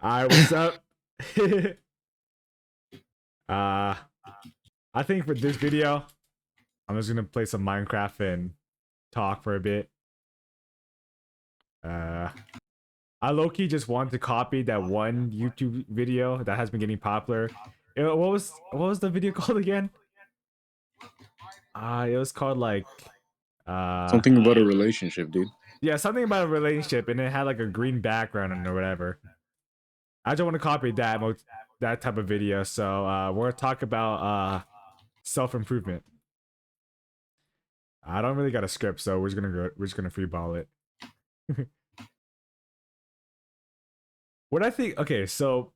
Alright, what's up? uh I think for this video, I'm just gonna play some Minecraft and talk for a bit. Uh I low-key just want to copy that one YouTube video that has been getting popular. What was the video called again? It was called like uh Something about a relationship, dude. yeah, something about a relationship and it had like a green background or whatever. I just want to copy that type of video. So we're gonna talk about self-improvement. I don't really got a script, so we're just gonna freeball it. What I think, okay, so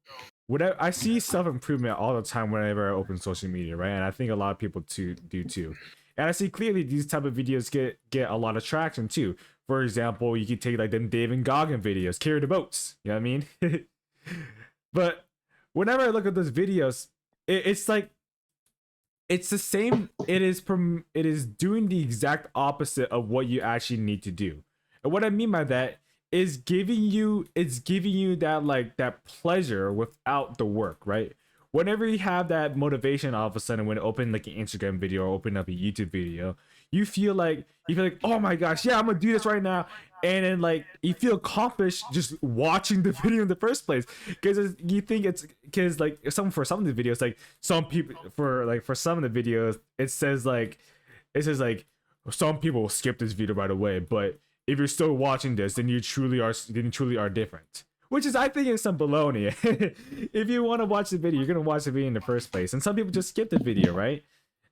I see self improvement all the time whenever I open social media, right? And I think a lot of people do too. And I see clearly these type of videos get a lot of traction too. For example, you could take like them David Goggin videos, carry the boats. You know what I mean? But whenever I look at those videos, it's like it's the same. It is doing the exact opposite of what you actually need to do. And what I mean by that is giving you that like that pleasure without the work, right? Whenever you have that motivation all of a sudden when you open like an Instagram video or open up a YouTube video, you feel like, oh my gosh, yeah, I'm gonna do this right now. And then like you feel accomplished just watching the video in the first place. Because you think it's because like for some of the videos, like some people for some of the videos, it says like some people will skip this video right away, but if you're still watching this, then you truly are different. Which is, I think, is some baloney. If you want to watch the video, you're gonna watch the video in the first place. And some people just skip the video, right?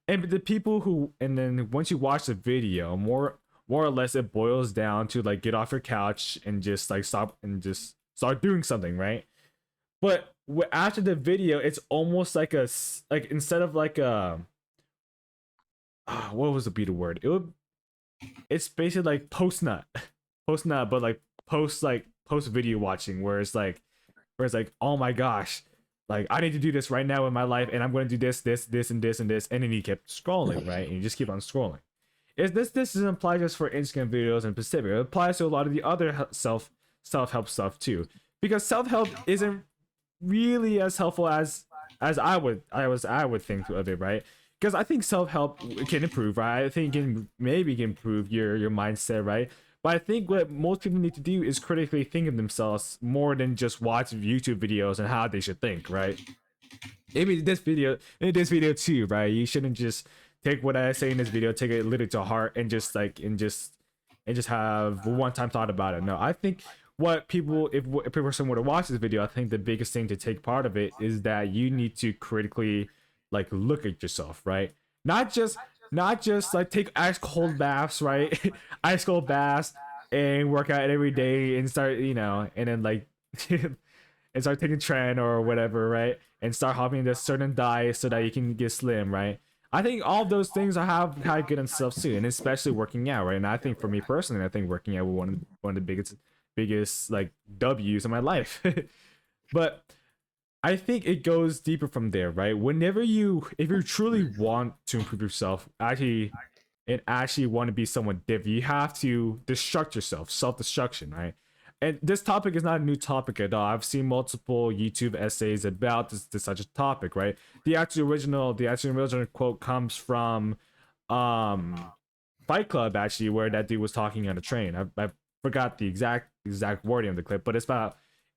And the people who, and then once you watch the video, more or less, it boils down to like get off your couch and just like stop and just start doing something, right? But after the video, it's almost like like instead of like a what was the beat word? It's basically like post nut, post nut, but like post video watching, where it's like, oh my gosh, like I need to do this right now in my life, and I'm going to do this, and this, and this, and then you kept scrolling, right, and you just keep on scrolling. Is this doesn't apply just for Instagram videos in specific? It applies to a lot of the other self help stuff too, because self help isn't really as helpful as I would think of it, right? Because I think self help can improve, right? I think maybe can improve your mindset, right? But I think what most people need to do is critically think of themselves more than just watch YouTube videos and how they should think, right? Maybe in this video too, right? You shouldn't just take what I say in this video, take it literally to heart, and just have one time thought about it. No, I think what people if a person were to watch this video, I think the biggest thing to take part of it is that you need to critically like look at yourself, right? Not just like take ice cold baths, right? Ice cold baths and work out every day and start, and then like and start taking trend or whatever, right? And start hopping into certain diet so that you can get slim, right? I think all of those things I have had good and stuff too, and especially working out, right? And I think for me personally, I think working out was one of the biggest like W's in my life. But I think it goes deeper from there, right? If you truly want to improve yourself, actually want to be someone different, you have to destruct yourself, self-destruction, right? And this topic is not a new topic at all. I've seen multiple YouTube essays about this such a topic, right? The actual original quote comes from um Fight Club, actually, where that dude was talking on a train. I forgot the exact wording of the clip, but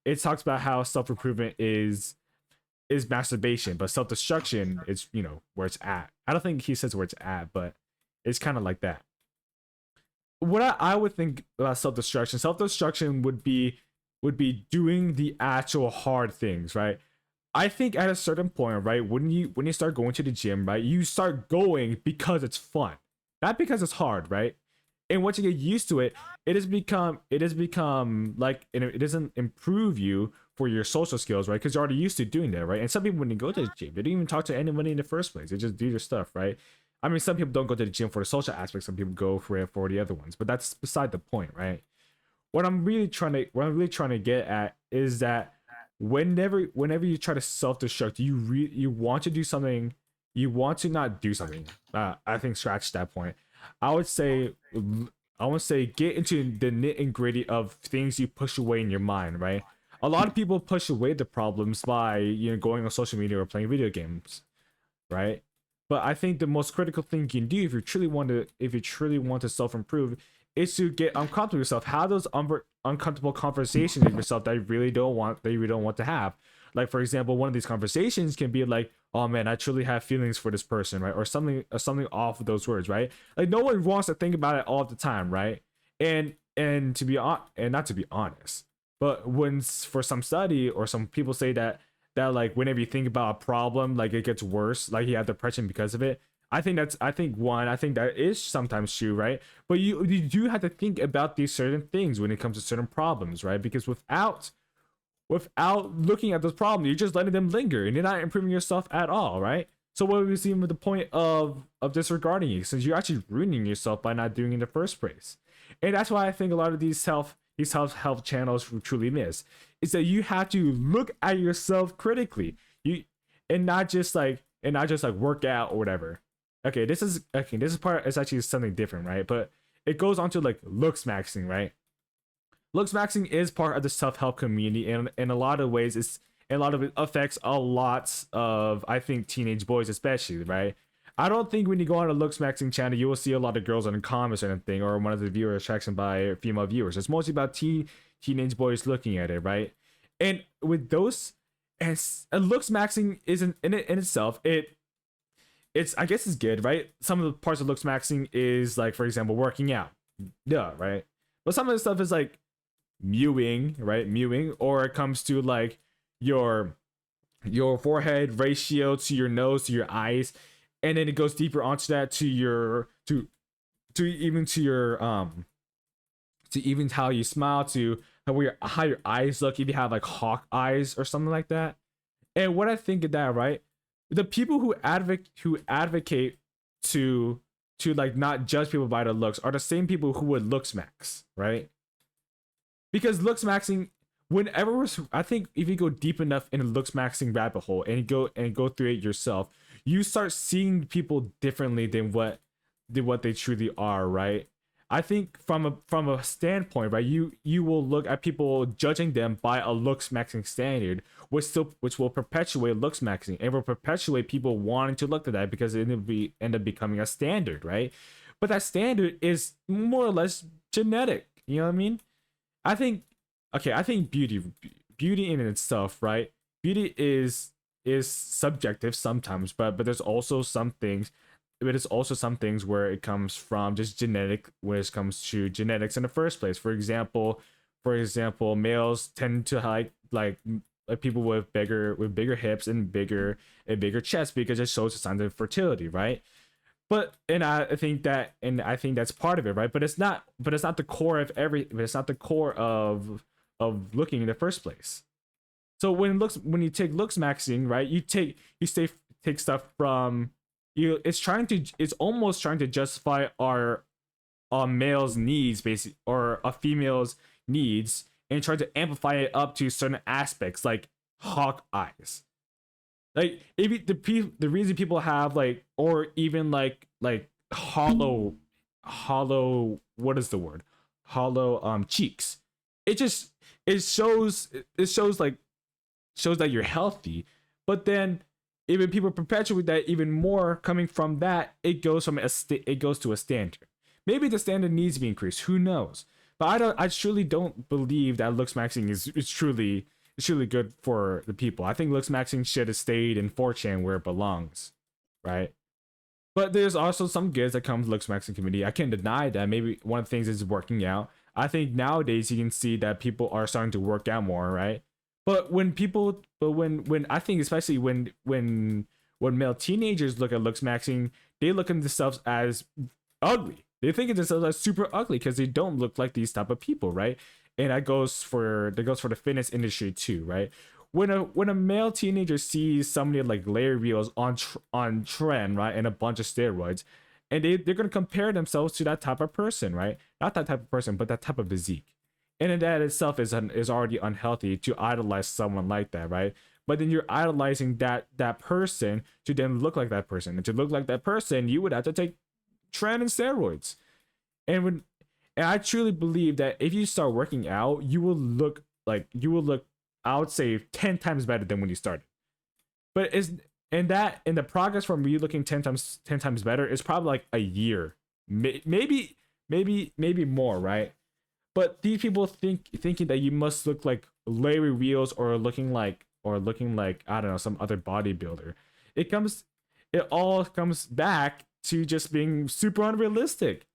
it talks about how self-improvement is masturbation, but self-destruction is, where it's at. I don't think he says where it's at, but it's kind of like that. What I would think about self-destruction would be doing the actual hard things, right? I think at a certain point, right, when you start going to the gym, right, you start going because it's fun, not because it's hard, right? And once you get used to it, it has become like, and it doesn't improve you for your social skills, right? Because you're already used to doing that, right? And some people, when they go to the gym, they don't even talk to anybody in the first place. They just do their stuff, right? I mean, some people don't go to the gym for the social aspect. Some people go for it for the other ones, but that's beside the point, right? What I'm really trying to get at is that whenever you try to self-destruct, you want to do something, you want to not do something. I think scratch that point. I would say I would say get into the nit and gritty of things you push away in your mind, right? A lot of people push away the problems by going on social media or playing video games, right? But I think the most critical thing you can do if you truly want to self improve is to get uncomfortable with yourself. Have those uncomfortable conversations with yourself that you really don't want to have. Like for example, one of these conversations can be like, "Oh man, I truly have feelings for this person," right? Or something off of those words, right? Like no one wants to think about it all the time, right? And to be and not to be honest, but when for some study or some people say that like whenever you think about a problem, like it gets worse, like you have depression because of it. I think that is sometimes true, right? But you do have to think about these certain things when it comes to certain problems, right? Because without looking at those problems, you're just letting them linger and you're not improving yourself at all, right? So what was even the point of disregarding you, since you're actually ruining yourself by not doing it in the first place? And that's why I think a lot of these self-help channels truly miss is that you have to look at yourself critically. You and not just like work out or whatever. This is part is actually something different, right? But it goes on to like looks maxing, right? Looks maxing is part of the self-help community, and in a lot of ways a lot of it affects a lot of, I think, teenage boys especially, right? I don't think when you go on a looks maxing channel you will see a lot of girls on the comments or anything, or one of the viewer attraction by female viewers. It's mostly about teenage boys looking at it, right? And with those, and looks maxing isn't in itself, it's I guess it's good, right? Some of the parts of looks maxing is like, for example, working out, yeah, right? But some of the stuff is like mewing, right? Mewing, or it comes to like your forehead ratio to your nose to your eyes, and then it goes deeper onto that to your to even to your to even how you smile, to how your eyes look if you have like hawk eyes or something like that. And what I think of that, right? The people who advocate to like not judge people by their looks are the same people who would looks max, right? Because looks maxing, I think if you go deep enough in a looks maxing rabbit hole and go through it yourself, you start seeing people differently than what they truly are, right? I think from a standpoint, right, you will look at people judging them by a looks maxing standard, which will perpetuate looks maxing and will perpetuate people wanting to look at that because it will end up becoming a standard, right? But that standard is more or less genetic. You know what I mean? I think I think beauty in itself, right? Beauty is subjective sometimes, but there's also some things but it's also some things where it comes from just genetic when it comes to genetics in the first place. For example, males tend to like people with bigger hips and bigger chests because it shows a sign of fertility, right? But I think that's part of it, right? But it's not the core of it's not the core of looking in the first place. So when you take looks maxing, right, take stuff from you. It's almost trying to justify our male's needs, basically, or a female's needs, and try to amplify it up to certain aspects like hawk eyes. Like if the reason people have like, or even like hollow, what is the word, hollow cheeks, it just it shows that you're healthy. But then even people perpetuate that even more. Coming from that, it goes to a standard. Maybe the standard needs to be increased, who knows? But I truly don't believe that looks maxing is truly good for the people. I think looks maxing should have stayed in 4chan where it belongs, right? But there's also some goods that come to looks maxing community. I can't deny that. Maybe one of the things is working out. I think nowadays you can see that people are starting to work out more, right? When I think especially when male teenagers look at looks maxing, they look at themselves as ugly. They think of themselves as super ugly because they don't look like these type of people, right? And that goes for the fitness industry too, right? When a male teenager sees somebody like Larry Reels on trend, right, and a bunch of steroids, and they're gonna compare themselves to that type of person, right? Not that type of person, but that type of physique. And in that itself is already unhealthy to idolize someone like that, right? But then you're idolizing that person to then look like that person, and to look like that person, you would have to take trend and steroids. And I truly believe that if you start working out, you will look I would say 10 times better than when you started. But is in the progress from you looking 10 times better is probably like a year, maybe more, right? But these people thinking that you must look like Larry Wheels or looking like I don't know, some other bodybuilder. It comes it all comes back to just being super unrealistic.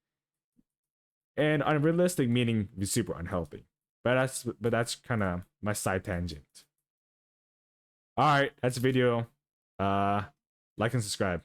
And unrealistic meaning super unhealthy. But that's kind of my side tangent. All right, that's the video. Like and subscribe.